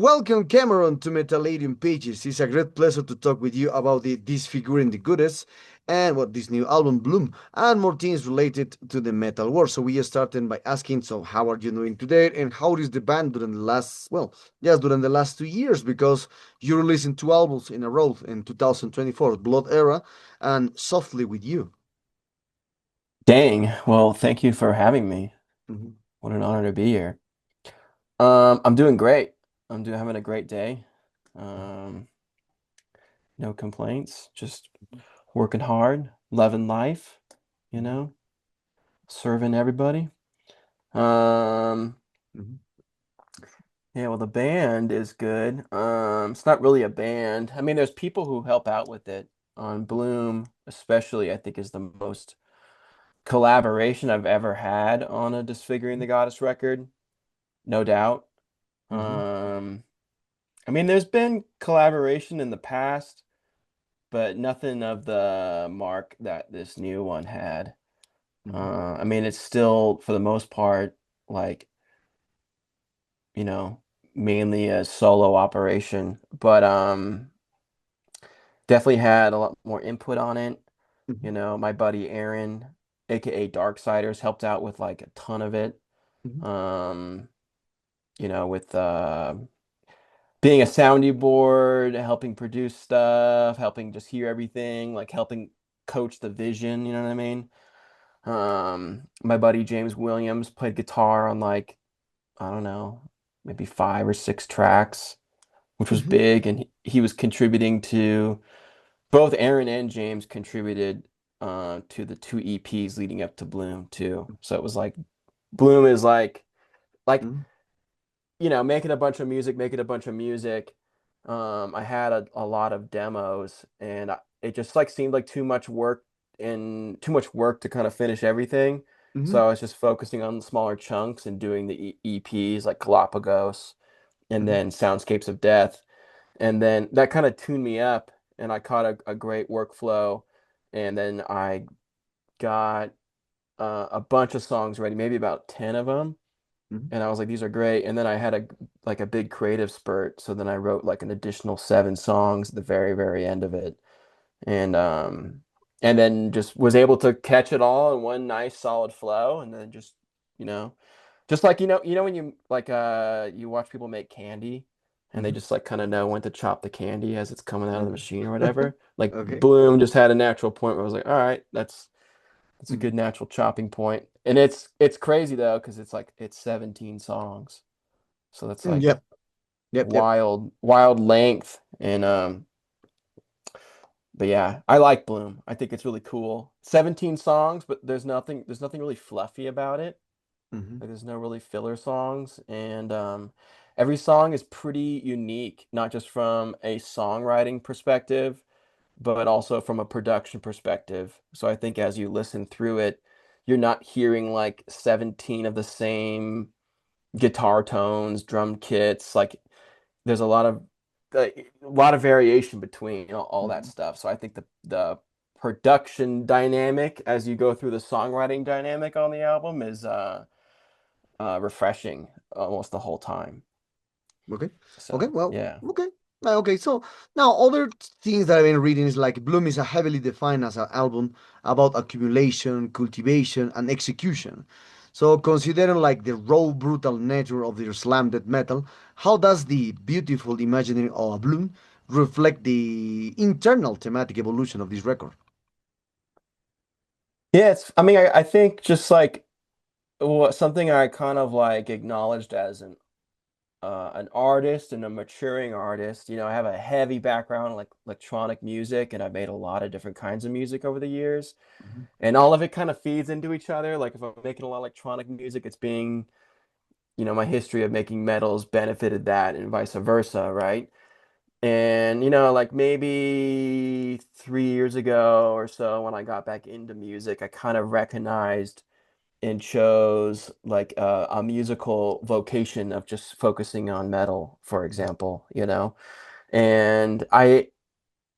Welcome, Cameron, to METALLERIUM Pages. It's a great pleasure to talk with you about the Disfiguring the Goodest and what this new album Bloom and more things related to the metal world. So we are starting by asking, so how are you doing today and how is the band during the last, well, yes, during the last 2 years because you releasing two albums in a row in 2024, Blood Era and Softly with You. Dang. Well, thank you for having me. Mhm. What an honor to be here. I'm doing great. Having a great day. Um, no complaints. Just working hard, loving life, you Mhm. know, serving everybody. Um, Mhm. yeah, well, the band is good. It's not really a band. I mean, there's people who help out with it on Bloom, especially, I think is the most collaboration I've ever had on a Disfiguring the Goddess record, no doubt. Mhm. Um, I mean, there's been collaboration in the past, but nothing of the mark that this new one had. Mhm. I mean, it's still, for the most part, like, you know, mainly a solo operation, but definitely had a lot more input on it. Mhm. My buddy Aaron, aka Darksiders, helped out with like a ton of it. Mhm. Um, with being a sounding board, helping produce stuff, helping just hear everything, like helping coach the vision, you know what I mean? My buddy James Williams played guitar on like, I don't know, maybe 5 or 6 tracks, which was Mhm. big, and he was contributing to both Aaron and James contributed to the two EPs leading up to Bloom too. So it was like Bloom is like Mhm. making a bunch of music, making a bunch of music. I had a lot of demos, and it just like seemed like too much work to kind of finish everything. So Mhm. I was just focusing on the smaller chunks and doing the EPs like Galapagos and Mhm. then Soundscapes of Death. And then that kind of tuned me up, and I caught a great workflow. And then I got a bunch of songs ready, maybe about 10 of them, Mhm. and I was like, these are great. And then I had a big creative spurt. So then I wrote like an additional 7 songs at the very, very end of it. And and then just was able to catch it all in one nice solid flow. And then you know, just like when you like you watch people make candy and they Mhm. just like kind of know when to chop the candy as it's coming out of the Mhm. machine or whatever. Like Okay. Bloom just had a natural point where I was like, all right, that's a Mhm. good natural chopping point. And it's crazy though, because it's 17 songs. So that's like Yep. Yep. Yep. wild length. And but yeah, I like Bloom. I think it's really cool. 17 songs, but there's nothing really fluffy about it. Mhm. Like there's no really filler songs. And every song is pretty unique, not just from a songwriting perspective, but also from a production perspective. So I think as you listen through it, you're not hearing like 17 of the same guitar tones, drum kits. Like there's a lot of variation between all that Mhm. stuff. So I think the production dynamic as you go through the songwriting dynamic on the album is refreshing almost the whole time. Okay. Okay. So Well. yeah. Okay. Okay. So now other things that I've been reading is like Bloom is a heavily defined as an album about accumulation, cultivation, and execution. So considering like the raw, brutal nature of their slam death metal, how does the beautiful imagining of a Bloom reflect the internal thematic evolution of this record? Yeah, I mean, I think just like something I kind of like acknowledged as an artist and a maturing artist. I have a heavy background in like electronic music, and I've made a lot of different kinds of music over the years, Mhm. and all of it kind of feeds into each other. Like if I'm making a lot of electronic music, my history of making metals benefited that, and vice versa, right? And like maybe 3 years ago or so, when I got back into music, I kind of recognized and chose like a musical vocation of just focusing on metal, for example, And I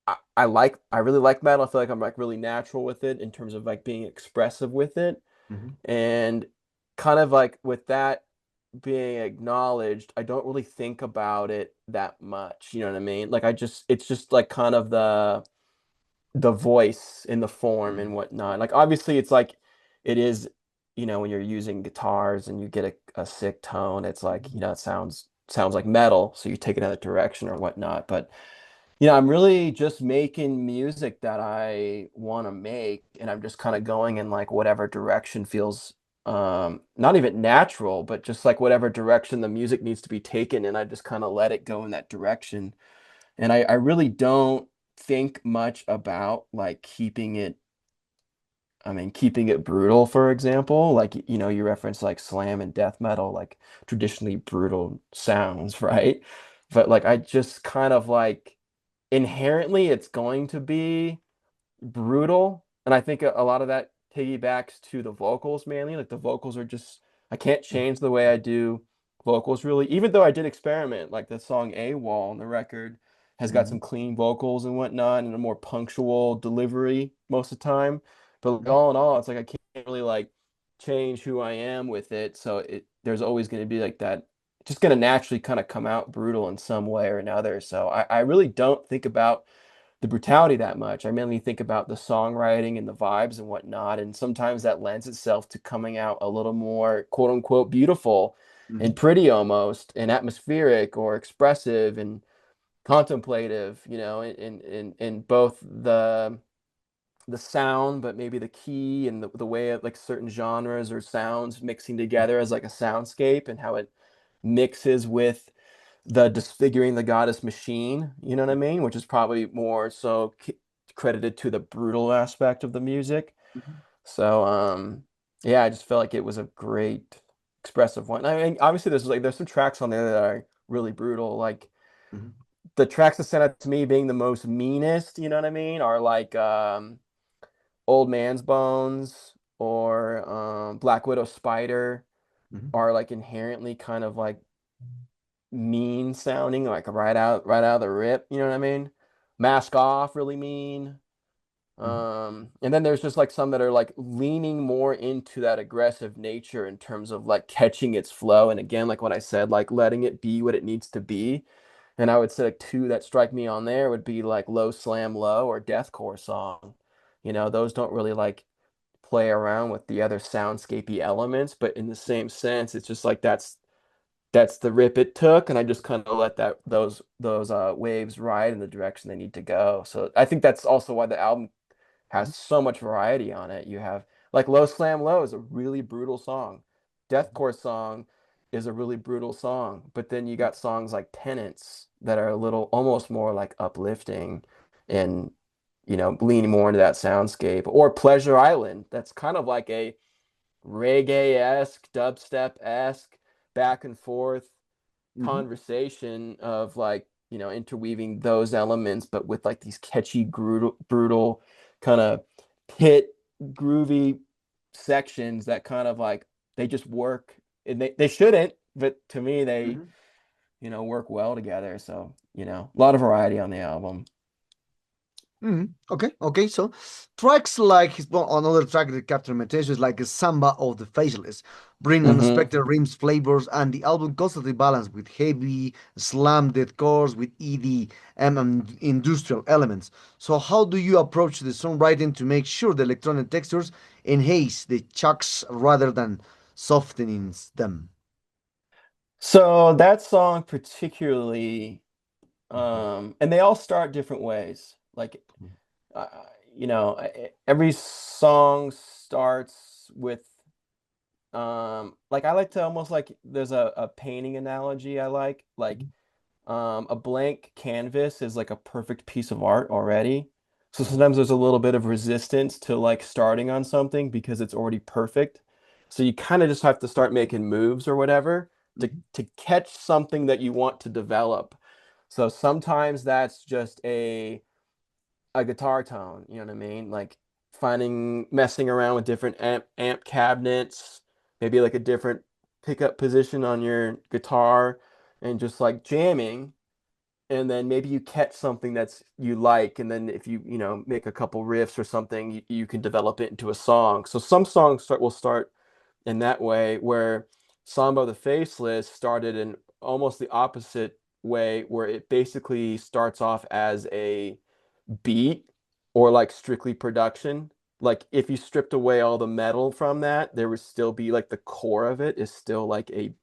really like metal. I feel like I'm like really natural with it in terms of like being expressive with it. Mhm. And kind of like with that, being acknowledged, I don't really think about it that much. You know what I mean? Like it's just like kind of the voice and the form and whatnot. Like obviously it's like it is, when you're using guitars and you get a sick tone, it's like, it sounds like metal, so you take it in that direction or whatnot. But I'm really just making music that I want to make, and I'm just kind of going in like whatever direction feels not even natural, but just like whatever direction the music needs to be taken, and I just kind of let it go in that direction. And I really don't think much about like keeping it brutal, for example. Like, you reference like slam and death metal, like traditionally brutal sounds, right? But like I just kind of like inherently it's going to be brutal. And I think a lot of that piggybacks to the vocals mainly. Like the vocals are just, I can't change the way I do vocals really, even though I did experiment. Like the song AWOL on the record has got some clean vocals and whatnot and a more punctual delivery most of the time. But like, all in all, it's like I can't really like change who I am with it. So there's always going to be like that, just going to naturally kind of come out brutal in some way or another. So I really don't think about the brutality that much. I mainly think about the songwriting and the vibes and whatnot. And sometimes that lends itself to coming out a little more quote unquote beautiful and pretty almost and atmospheric or expressive and contemplative, in both the sound, but maybe the key and the way of like certain genres or sounds mixing together as like a soundscape and how it mixes with the disfiguring the goddess machine, you know what I mean? Which is probably more so credited to the brutal aspect of the music. So, yeah, I just felt like it was a great expressive one. I mean, obviously there's some tracks on there that are really brutal. Like the tracks that stand out to me being the most meanest, you know what I mean, are like Old Man's Bones or Black Widow Spider are like inherently kind of like mean sounding, like right out of the rip, you know what I mean? Mask Off, really mean. And then there's just like some that are like leaning more into that aggressive nature in terms of like catching its flow. And again, like what I said, like letting it be what it needs to be. And I would say like two that strike me on there would be like Low Slam Low or Deathcore Song. Those don't really like play around with the other soundscapey elements, but in the same sense, it's just like that's the rip it took, and I just kind of let those waves ride in the direction they need to go. So I think that's also why the album has so much variety on it. You have like Low Slam Low is a really brutal song. Deathcore Song is a really brutal song, but then you got songs like Penance that are a little almost more like uplifting and leaning more into that soundscape. Or Pleasure Island, that's kind of like a reggae-esque, dubstep-esque, back and forth conversation of like, interweaving those elements, but with like these catchy, brutal kind of pit groovy sections that kind of like they just work and they shouldn't, but to me they, work well together. So, a lot of variety on the album. Okay, okay. So tracks like well, another track that captured my attention is like a Samba of the Faceless, bring Hmm. unexpected rims, flavors, and the album constantly balanced with heavy slam dead chords with EDM and industrial elements. So how do you approach the songwriting to make sure the electronic textures enhance the chucks rather than softening them? So that song particularly, and they all start different ways. Like uh, every song starts with like I like to almost like there's a painting analogy I like a blank canvas is like a perfect piece of art already. So sometimes there's a little bit of resistance to like starting on something because it's already perfect. So you kind of just have to start making moves or whatever to catch something that you want to develop. So sometimes that's just a guitar tone, you know what I mean? Like messing around with different amp cabinets, maybe like a different pickup position on your guitar and just like jamming. And then maybe you catch something that's you like, and then if you make a couple riffs or something, you can develop it into a song. So some songs will start in that way, where Samba the Faceless started in almost the opposite way, where it basically starts off as a beat or like strictly production. Like if you stripped away all the metal from that, there would still be like the core of it is still like a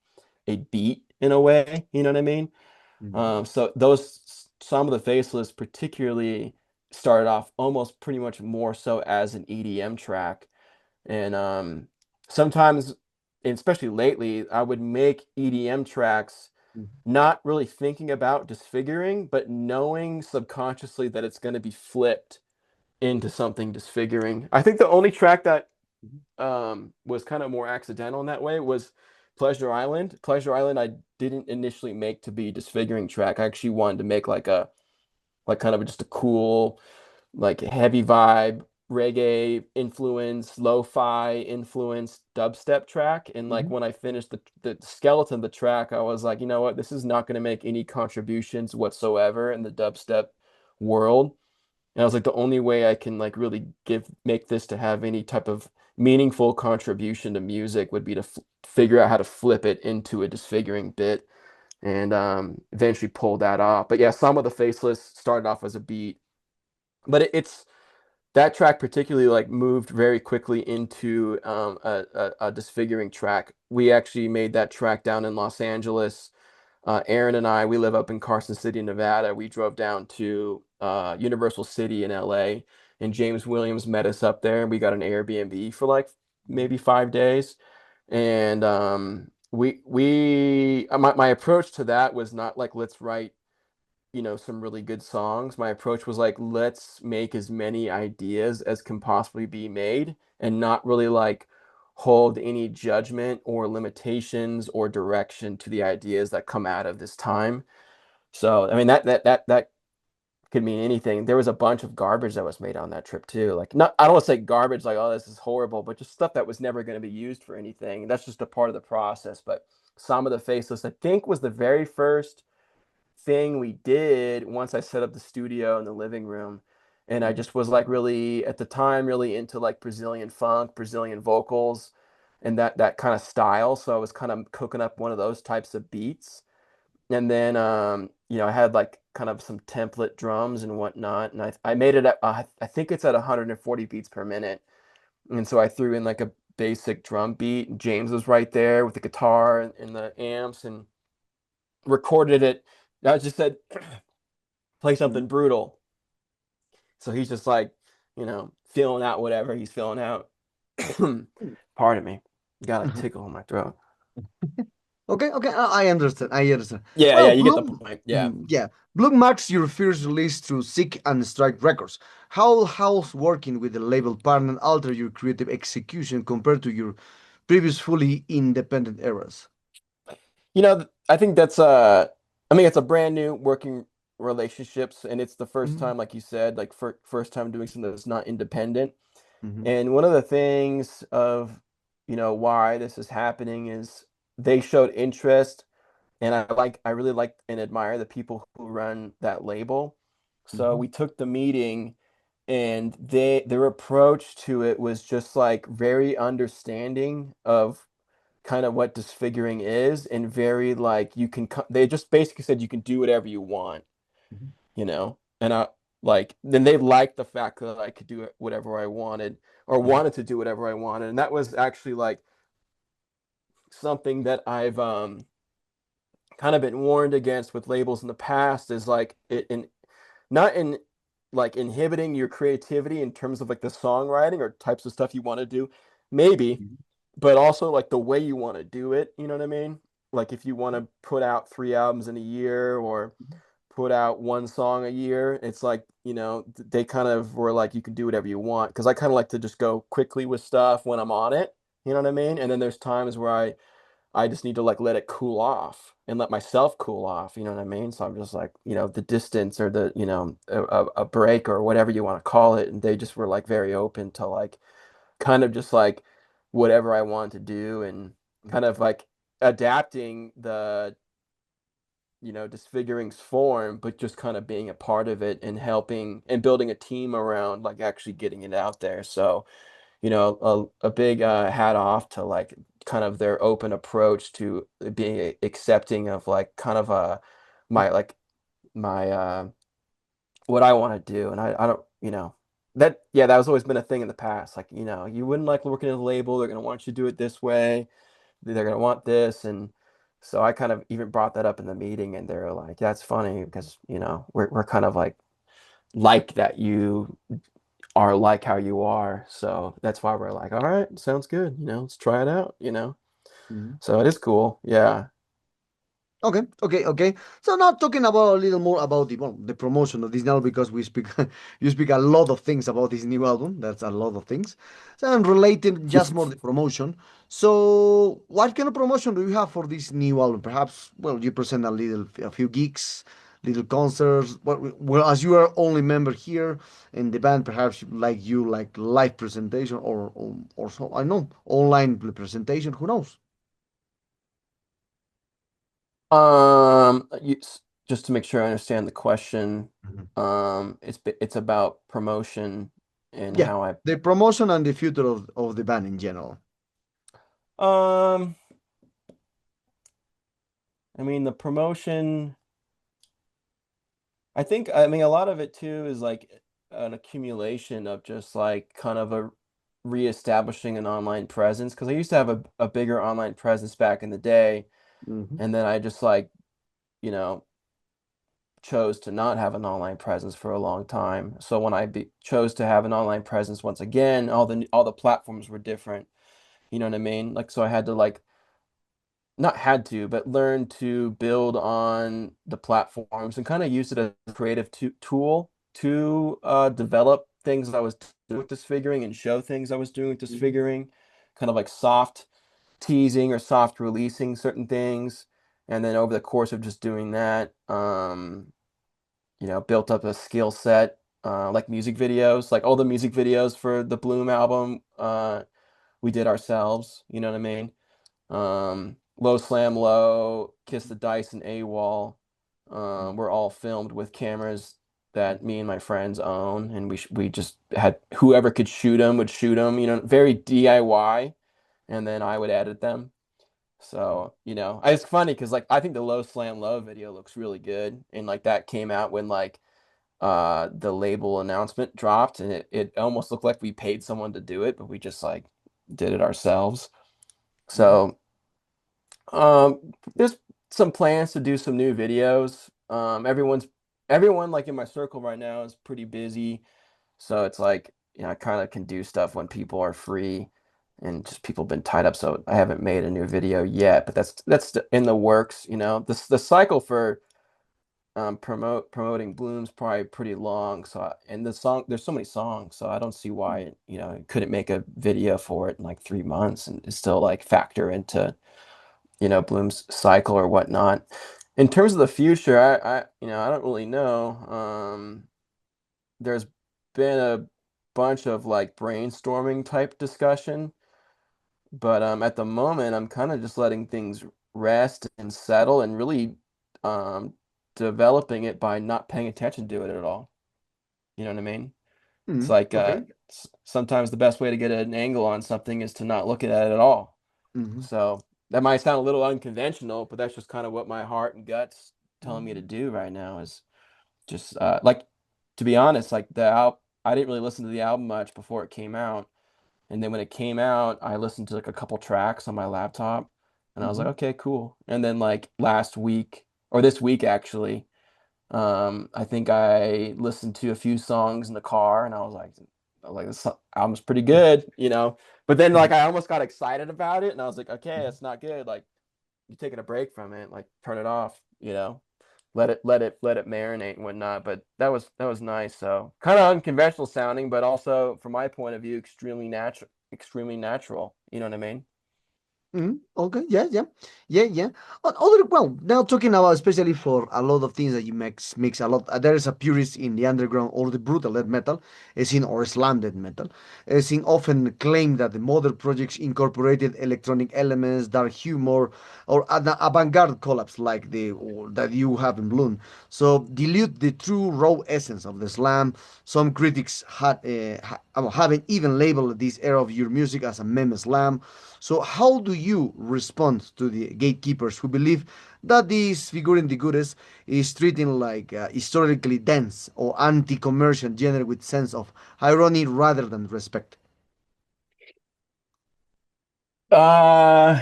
beat in a way, you know what I mean? Mhm. So those Some of the Faceless particularly started off almost pretty much more so as an EDM track. And sometimes, and especially lately, I would make EDM tracks Mhm. not really thinking about disfiguring, but knowing subconsciously that it's going to be flipped into something disfiguring. I think the only track that Mhm. was kind of more accidental in that way was Pleasure Island. Pleasure Island, I didn't initially make to be disfiguring track. I actually wanted to make like kind of just a cool, like heavy vibe, reggae influence, lo-fi influence dubstep track. And like Mhm. when I finished the skeleton of the track, I was like, you know what, this is not going to make any contributions whatsoever in the dubstep world. And I was like, the only way I can like really make this to have any type of meaningful contribution to music would be to figure out how to flip it into a disfiguring bit, and eventually pull that off. But yeah, some of the Faceless started off as a beat, but it's that track particularly like moved very quickly into a disfiguring track. We actually made that track down in Los Angeles. Aaron and I, we live up in Carson City, Nevada. We drove down to Universal City in LA, and James Williams met us up there. And we got an Airbnb for like maybe 5 days. And my approach to that was not like, let's write, some really good songs. My approach was like, let's make as many ideas as can possibly be made, and not really like hold any judgment or limitations or direction to the ideas that come out of this time. So, I mean, that could mean anything. There was a bunch of garbage that was made on that trip too. Like, not, I don't want to say garbage like, oh, this is horrible, but just stuff that was never going to be used for anything. That's just a part of the process. But Some of the Faceless, I think, was the very first thing we did once I set up the studio in the living room. And I Mhm. just was like really at the time really into like Brazilian funk, Brazilian vocals, and that kind of style. So I was kind of cooking up one of those types of beats. And then I had like kind of some template drums and whatnot. And I made it at I think it's at 140 beats per minute. And so I threw in like a basic drum beat, and James was right there with the guitar and the amps, and recorded it. I just said, play something Mhm. brutal. So he's just like, feeling out whatever he's feeling out. Pardon me. Got a Mhm. tickle in my throat. Okay, okay, I understand. I understand. Yeah, yeah, Well, you get the Bloom, point. Yeah. yeah, Bloom marks your first release through Sick and Strike Records. How's working with the label partner alter your creative execution compared to your previous fully independent eras? I think I mean, it's a brand new working relationships, and it's the first Mhm. time, like you said, like first time doing something that's not independent. Mhm. And one of the things of, why this is happening is they showed interest, and I really like and admire the people who run that label. So Mhm. we took the meeting, and their approach to it was just like very understanding of kind of what disfiguring is, and very like they just basically said you can do whatever you want, Mhm. and I like then they liked the fact that I could do whatever I wanted, or Mhm. wanted to do whatever I wanted. And that was actually like something that I've kind of been warned against with labels in the past, is like it in not in like inhibiting your creativity in terms of like the songwriting or types of stuff you want to do, maybe, Mhm. but also like the way you want to do it. You know what I mean? Like if you want to put out 3 albums in a year, or put out one song a year, it's like, they kind of were like, you can do whatever you want. Because I kind of like to just go quickly with stuff when I'm on it. You know what I mean? And then there's times where I just need to like let it cool off and let myself cool off. You know what I mean? So I'm just like, the distance, or a break, or whatever you want to call it. And they just were like very open to like kind of just like whatever I want to do, and kind of like adapting the, disfiguring's form, but just kind of being a part of it and helping and building a team around like actually getting it out there. So, a big hat off to like kind of their open approach to being accepting of like kind of my like my what I want to do. And I don't, that, yeah, that was always been a thing in the past. Like, you wouldn't like working at a label. They're going to want you to do it this way. They're going to want this. And so I kind of even brought that up in the meeting, and they're like, that's funny because, we're kind of like that you are like how you are. So that's why we're like, all right, sounds good. Let's try it out. Mhm. So it is cool. Yeah. Okay, okay, okay. So now talking about a little more about the promotion of this now because we speak you speak a lot of things about this new album. That's a lot of things. So I'm relating just more the promotion. So what kind of promotion do you have for this new album? Perhaps well you present a few gigs, little concerts. Well as you are only member here in the band, perhaps you like live presentation or so I know online presentation. Who knows? Just to make sure I understand the question, Mhm. it's about promotion and Yeah, how I the promotion and the future of the band in general. um I mean the promotion, I mean a lot of it too is like an accumulation of just like kind of a reestablishing an online presence, because I used to have a bigger online presence back in the day, Hmm. and then I just like, you know, chose to not have an online presence for a long time. So when chose to have an online presence once again, all the platforms were different. You know what I mean? Like, so I had to like, not had to, but learn to build on the platforms and kind of use it as a creative tool to develop things I was doing with disfiguring and show things I was doing with Hmm. disfiguring, kind of like soft teasing or soft releasing certain things. And then over the course of just doing that, built up a skill set, like music videos, like all the music videos for the Bloom album, we did ourselves, you know what I mean? Low Slam Low, Kiss the Dice, and AWOL, were all filmed with cameras that me and my friends own, and we just had whoever could shoot them would shoot them, very DIY, and then I would edit them. So, it's funny because like I think the Low Slam Low video looks really good, and like that came out when like the label announcement dropped, and it almost looked like we paid someone to do it, but we just like did it ourselves. Hmm. So there's some plans to do some new videos. Everyone like in my circle right now is pretty busy, so it's like, I kind of can do stuff when people are free, and just people have been tied up, so I haven't made a new video yet, but that's in the works. The cycle for promoting Bloom's probably pretty long. So and there's so many songs, so I don't see why couldn't make a video for it in like 3 months and still like factor into Bloom's cycle or whatnot. In terms of the future, I don't really know. There's been a bunch of like brainstorming type discussion, but at the moment I'm kind of just letting things rest and settle and really um developing it by not paying attention to it at all. You know what I mean? It's Hmm. like Okay. sometimes the best way to get an angle on something is to not look at it at all. Hmm. So that might sound a little unconventional, but that's just kind of what my heart and guts telling me to do right now is just like, to be honest, like I didn't really listen to the album much before it came out. And then when it came out, I listened to like a couple tracks on my laptop, and I was like, Hmm. okay, cool. And then like last week or this week actually, I think I listened to a few songs in the car, and I was like, this album's pretty good. But then like I almost got excited about it, and I was like, okay, it's not good. Like, you're taking a break from it, like turn it off. Let it marinate and whatnot. But that was nice. So kind of unconventional sounding, but also from my point of view, extremely natural, extremely natural. You know what I mean? Mhm. Okay, yeah, yeah, yeah, yeah. Other well, now talking about especially for a lot of things that you mix a lot. There is a purist in the underground or the brutal death metal, as in or slam death metal, as in often claim that the modern projects incorporated electronic elements, dark humor, or an avant-garde collapse like the or that you have in Bloom. So dilute the true raw essence of the slam. Some critics haven't even labeled this era of your music as a meme slam So how do you respond to the gatekeepers who believe that this figuring the goddess is treating like historically dense or anti-commercial genre with sense of irony rather than respect? Uh,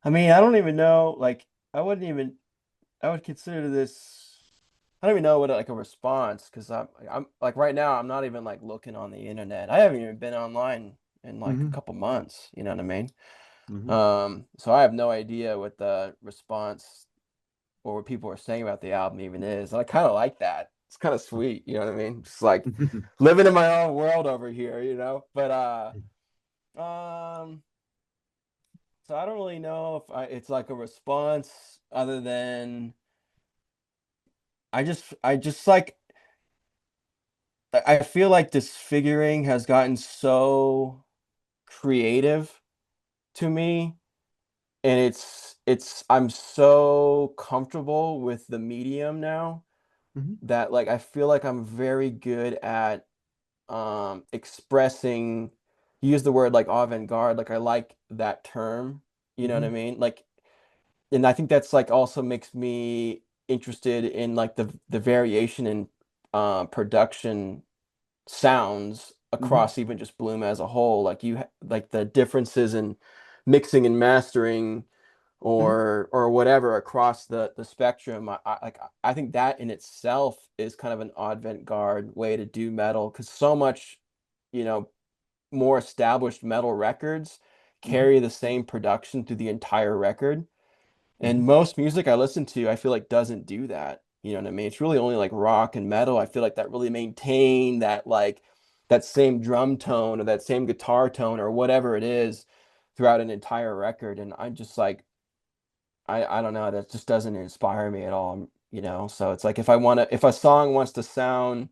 I mean, I don't even know. Like, I wouldn't even. I would consider this. I don't even know what like a response because I'm like right now I'm not even like looking on the internet. I haven't even been online in like a Mm-hmm. couple months. You know what I mean? Mm-hmm. So I have no idea what the response or what people are saying about the album even is. And I kind of like that. It's kind of sweet. You know what I mean? Just like living in my own world over here. But um. So I don't really know if it's like a response other than I just like I feel like Disfiguring has gotten so creative to me, and it's I'm so comfortable with the medium now Mm-hmm. that like I feel like I'm very good at expressing, use the word like avant-garde, like I like that term, you know what I Mm-hmm. mean? Like, and I think that's like also makes me interested in like the variation in production sounds Mm-hmm. across even just Bloom as a whole. Like like the differences in mixing and mastering Mm-hmm. or whatever across the spectrum. I think that in itself is kind of an avant-garde way to do metal because so much, you know, more established metal records Mm-hmm. carry the same production through the entire record. Mm-hmm. And most music I listen to, I feel like doesn't do that. You know what I mean? It's really only like rock and metal. I feel like that really maintain that like that same drum tone or that same guitar tone or whatever it is throughout an entire record. And I just like I don't know, that just doesn't inspire me at all, you know? So it's like if a song wants to sound,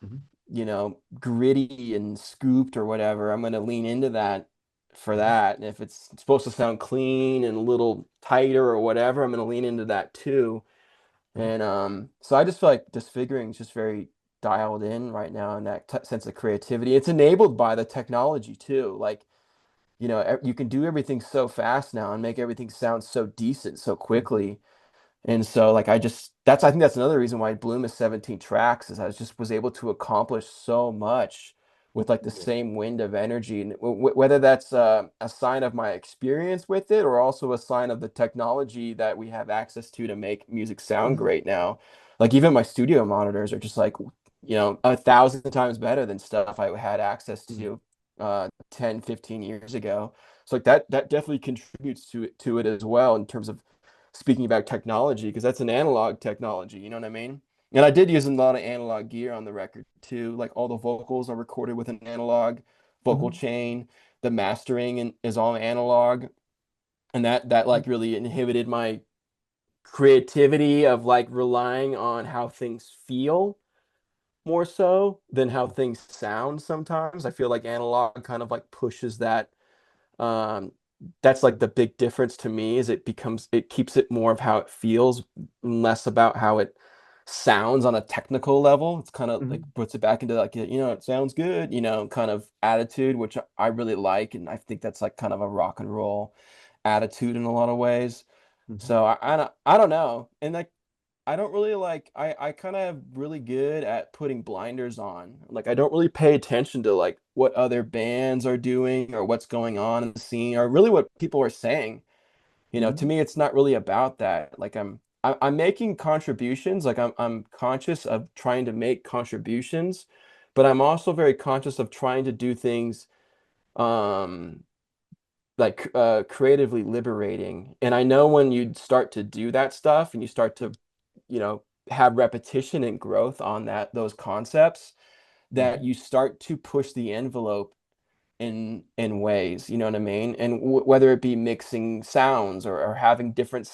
Mm-hmm. you know, gritty and scooped or whatever, I'm gonna lean into that for Mm-hmm. that. And if it's supposed to sound clean and a little tighter or whatever, I'm gonna lean into that too. And so I just feel like Disfiguring is just very dialed in right now in that sense of creativity. It's enabled by the technology too. Like, you know, you can do everything so fast now and make everything sound so decent so quickly. And so like I think that's another reason why Bloom is 17 tracks is I just was able to accomplish so much with like the Yeah. same wind of energy and whether that's a sign of my experience with it or also a sign of the technology that we have access to make music sound Mm-hmm. great now. Like even my studio monitors are just like, you know, 1,000 times better than stuff I had access to 10, 15 years ago. So like that definitely contributes to it as well in terms of speaking about technology, because that's an analog technology, you know what I mean? And I did use a lot of analog gear on the record too. Like all the vocals are recorded with an analog vocal Mm-hmm. chain. The mastering is all analog. And that like really inhibited my creativity of like relying on how things feel more so than how things sound sometimes. I feel like analog kind of like pushes that um, that's like the big difference to me is it keeps it more of how it feels, less about how it sounds on a technical level. It's kind of like Mm-hmm. puts it back into like, you know, it sounds good, you know, kind of attitude, which I really like. And I think that's like kind of a rock and roll attitude in a lot of ways. Mm-hmm. So I don't know. And like I don't really like I kind of really good at putting blinders on. Like I don't really pay attention to like what other bands are doing or what's going on in the scene or really what people are saying. You know, to Mm-hmm. me it's not really about that. Like I'm making contributions, like I'm conscious of trying to make contributions, but I'm also very conscious of trying to do things um like creatively liberating. And I know when you start to do that stuff and you start to, you know, have repetition and growth on those concepts, that Mm-hmm. you start to push the envelope in ways, you know what I mean? And whether it be mixing sounds or having different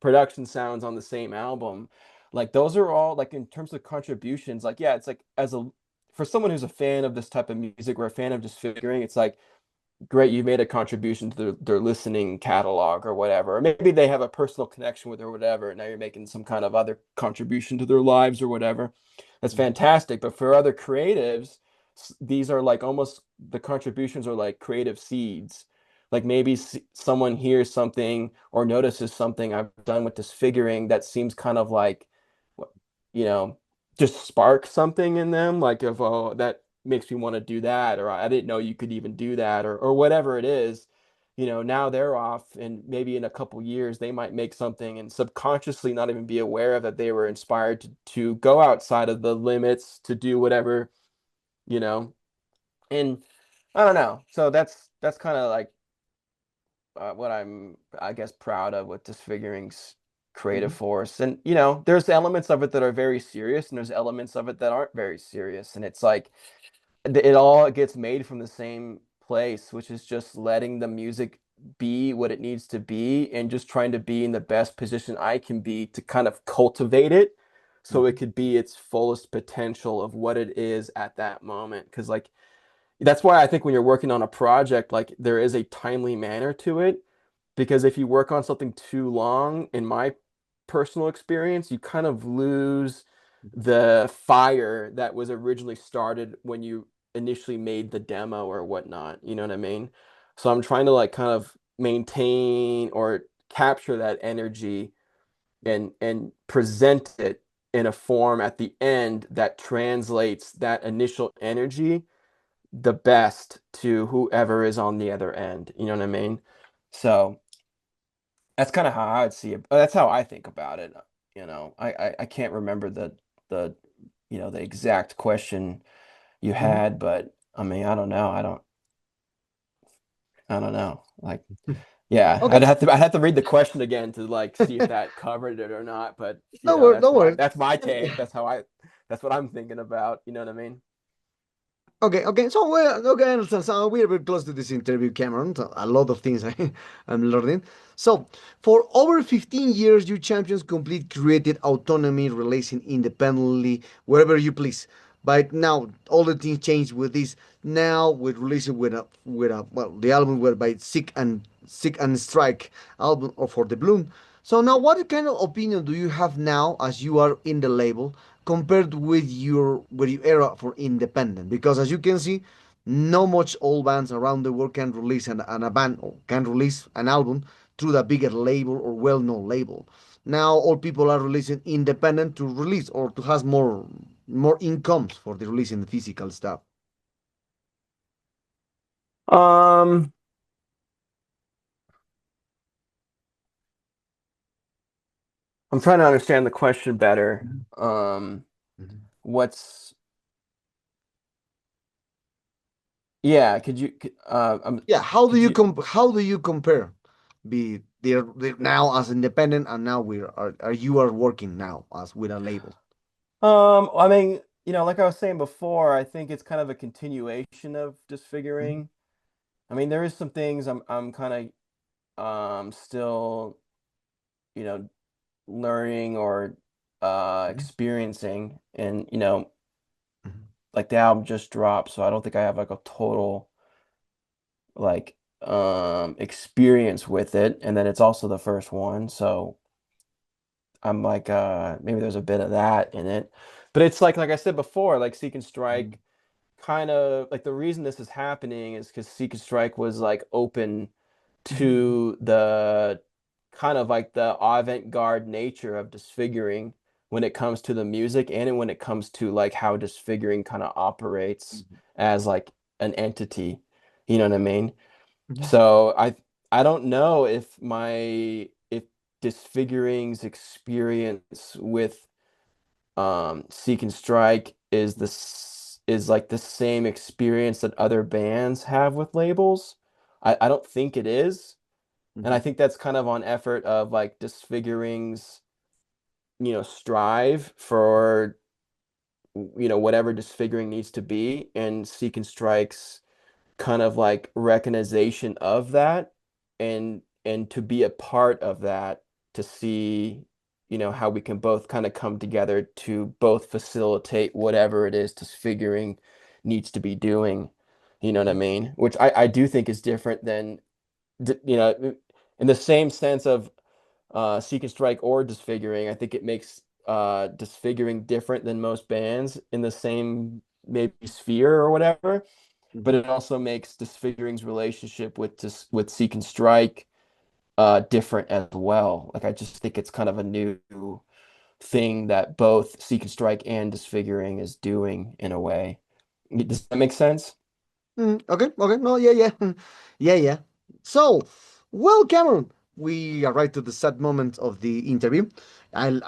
production sounds on the same album, like those are all like in terms of contributions, like yeah, it's like as a for someone who's a fan of this type of music or a fan of just figuring, it's like great, you made a contribution to their listening catalog or whatever. Or maybe they have a personal connection with or whatever. Now you're making some kind of other contribution to their lives or whatever. That's Mm-hmm. fantastic. But for other creatives, these are like almost the contributions are like creative seeds. Like maybe someone hears something or notices something I've done with Disfiguring that seems kind of like, you know, just spark something in them, like if, oh, that makes me want to do that, or I didn't know you could even do that, or whatever it is. Now they're off, and maybe in a couple years they might make something and subconsciously not even be aware of that they were inspired to go outside of the limits to do whatever, you know. And I don't know. So that's kind of like what I'm, I guess, proud of with Disfiguring's creative Mhm. force. And there's elements of it that are very serious, and there's elements of it that aren't very serious. And it's like it all gets made from the same place, which is just letting the music be what it needs to be, and just trying to be in the best position I can be to kind of cultivate it so it Mhm. could be its fullest potential of what it is at that moment. Because like that's why I think when you're working on a project, like there is a timely manner to it, because if you work on something too long, in my personal experience, you kind of lose Mhm. the fire that was originally started when you initially made the demo or whatnot. You know what I mean? So I'm trying to like kind of maintain or capture that energy and present it in a form at the end that translates that initial energy the best to whoever is on the other end. You know what I mean? So that's kind of how I would see it. That's how I think about it. I can't remember the the exact question you Mhm. had, but I mean, I don't know. I don't know. Like, yeah, Okay, I'd have to read the question again to like see if that covered it or not. But don't worry, don't worry. that's my take. That's what I'm thinking about. You know what I mean? Okay, okay. So okay, I understand. So we're very close to this interview, Cameron. So a lot of things I'm learning. So for over 15 years, you champions complete creative autonomy, releasing independently wherever you please. But now all the things changed with this. Now with releasing with a well the album were by Sick and Strike album or for the Bloom. So now what kind of opinion do you have now as you are in the label compared with your era for independent? Because as you can see, no much old bands around the world can release a band or can release an album through the bigger label or well-known label. Now all people are releasing independent to release or to have more incomes for the releasing the physical stuff. Um, I'm trying to understand the question better. Mhm. Mhm. What's Yeah, Yeah, could you how do you compare they're now as independent and now are you are working now as with a label? I mean, like I was saying before, I think it's kind of a continuation of Mhm. Disfiguring. I mean, there is some things I'm kind of still, you know, learning or Mhm. experiencing, and Mhm. like the album just dropped, so I don't think I have like a total like experience with it, and then it's also the first one, so I'm like, maybe there's a bit of that in it. But it's like I said before, like Seek and Strike, kind of like the reason this is happening is because Seek and Strike was like open Mhm. to the kind of like the avant-garde nature of Disfiguring when it comes to the music, and when it comes to like how Disfiguring kind of operates Mhm. as like an entity. You know what I mean? Mhm. So I don't know if Disfiguring's experience with Seek and Strike is like the same experience that other bands have with labels. I don't think it is. And I Mhm. think that's kind of on effort of like Disfiguring's, strive for, whatever Disfiguring needs to be, and Seek and Strike's kind of like recognition of that, and to be a part of that, to see how we can both kind of come together to both facilitate whatever it is Disfiguring needs to be doing. You know what I Mhm. mean? Which I do think is different than in the same sense of Seek and Strike or Disfiguring. I think it makes Disfiguring different than most bands in the same maybe sphere or whatever, but Mhm. it also makes Disfiguring's relationship with Seek and Strike different as well. Like I just think it's kind of a new thing that both Seek and Strike and Disfiguring is doing in a way. Does that make sense? Okay, okay, no, yeah, yeah, yeah, yeah. So, well, Cameron, we arrived to the sad moment of the interview. I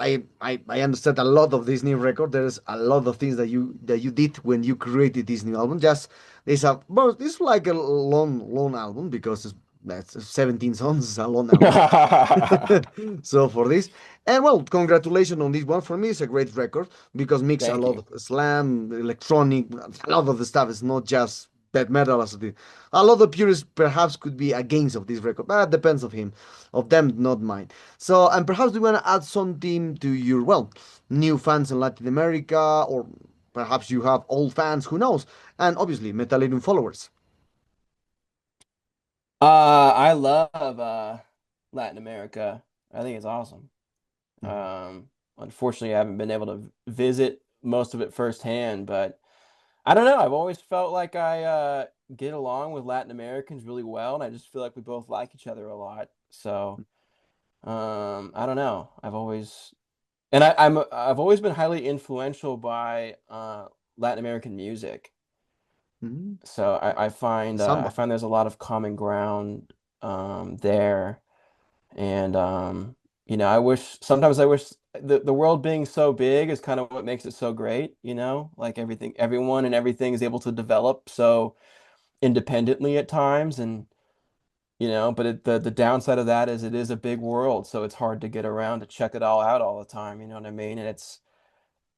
understand a lot of this new record. There's a lot of things that you did when you created this new album. Just there's a well, it's like a long album because that's 17 songs, it's a long album. So for this, and well, congratulations on this one. For me, it's a great record because mix a Thank lot you. of slam, electronic, a lot of the stuff. It's not just death metal as it is. A lot of purists perhaps could be against of this record, but it depends of them, not mine. So, and perhaps we want to add something to your well, new fans in Latin America, or perhaps you have old fans, who knows? And obviously, Metallerium followers. I love Latin America. I think it's awesome. Mhm. Unfortunately, I haven't been able to visit most of it firsthand, but I don't know. I've always felt like I get along with Latin Americans really well, and I just feel like we both like each other a lot. So, I don't know. I've always been highly influential by Latin American music. Mhm. So I Samba. find there's a lot of common ground there. And I wish the world being so big is kind of what makes it so great, like everyone and everything is able to develop so independently at times. And but the downside of that is it is a big world, so it's hard to get around to check it all out all the time, you know what I mean? And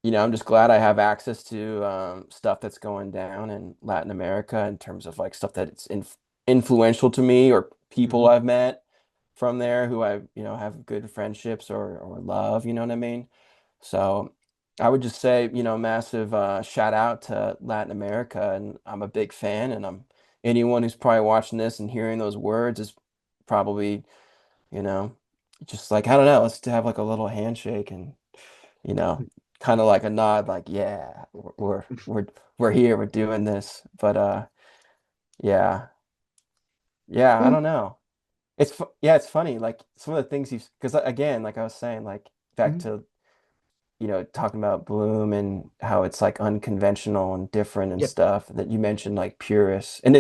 I'm just glad I have access to stuff that's going down in Latin America in terms of like stuff that's influential to me, or people Mhm. I've met from there who I, have good friendships or love, you know what I mean? So I would just say, massive shout out to Latin America, and I'm a big fan, and anyone who's probably watching this and hearing those words is probably, you know, just like, I don't know, let's have like a little handshake and you know, kind of like a nod, like, yeah, we're here, we're doing this. But yeah, yeah, I Mm, don't know. Yeah, it's funny. Like some of the things because again, like I was saying, like back mhm. to talking about Bloom and how it's like unconventional and different and Yep. stuff that you mentioned, like purists, and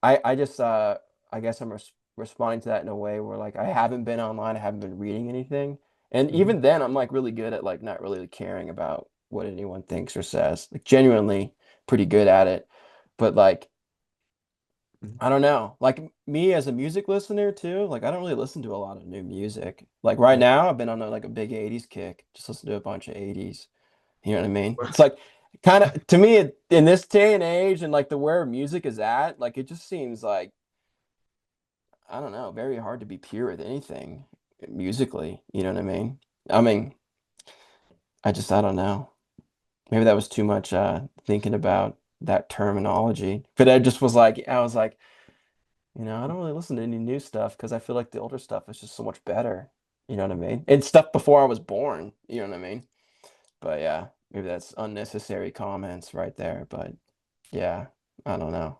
I just I guess I'm responding to that in a way where like I haven't been online, I haven't been reading anything, and Mhm. even then I'm like really good at like not really caring about what anyone thinks or says, like genuinely pretty good at it, but like Mhm. I don't know. Like me as a music listener too, like I don't really listen to a lot of new music. Like right Yep. now I've been on like a big 80s kick. Just listen to a bunch of 80s. You know what I mean? It's like kind of to me in this day and age and like the where music is at, like it just seems like I don't know, very hard to be pure with anything musically, you know what I mean? I mean, I don't know. Maybe that was too much thinking about that terminology. But I was like I don't really listen to any new stuff because I feel like the older stuff is just so much better. You know what I mean? And stuff before I was born. You know what I mean? But yeah, maybe that's unnecessary comments right there. But yeah, I don't know.